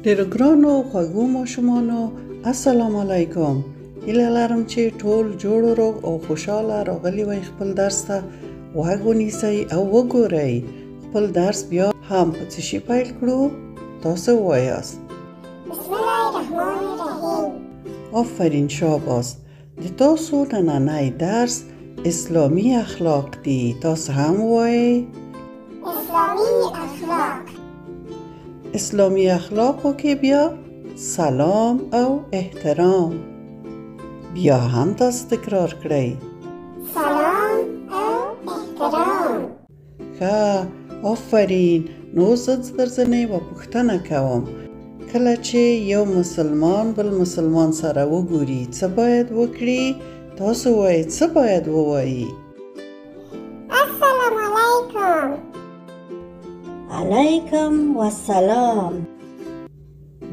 ډېر ګرانو خوږو ماشومانو السلام علیکم. هیله لرم چې ټول جوړ روغ او خوشحاله راغلي وئ. خپل درس ته غوږ ونیسئ او وګورئ. خپل درس بیا هم په څه شي پیل کړو؟ تاسو ووایاست. بسم الله الرحمن الرحیم. آفرین، شاباس. د تاسو نننی درس اسلامی اخلاق دی. تاسو هم ووایئ. اسلامی اخلاق. اسلامی اخلاقو کې بیا سلام او احترام. بیا هم تاسو تکرار کړئ. سلام او احترام. ښه، آفرین. نو زه درځنې یوه پوښتنه کوم. کله چې یو مسلمان بل مسلمان سره وګوري څه باید وکړي؟ تاسو وایئ څه باید ووایي؟ السلام علیکم. علیکم والسلام.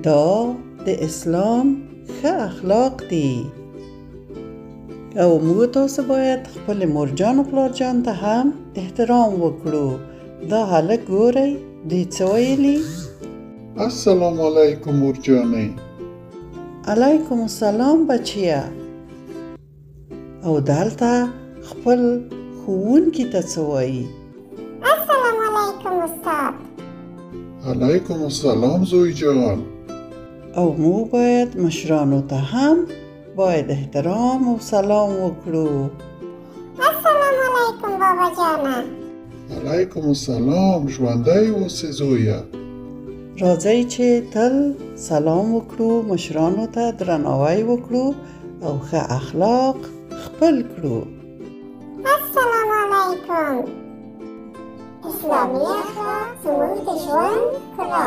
دا د اسلام ښه اخلاق دي. او موږ تاسو باید خپل مورجان او پلارجان ته هم احترام وکړو. دا هلک ګورئ، دوی څه ویلي؟ السلام علیکم مورجانې. علیکم السلام بچیه. او دلته خپل ښوونکي ته څه وایي؟ السلام علیکم استاد. علیکم السلام زوی جان. او موږ باید مشرانو ته هم باید احترام او سلام وکړو. السلام علیکم بابا جانه. علیکم السلام. ژوندی اوسې زویه. راځئ چې تل سلام وکړو، مشرانو ته درناوی وکړو او ښه اخلاق خپل کړو. السلام علیکم. اسلامی اخلاق زموږ د ژوند ښکلا.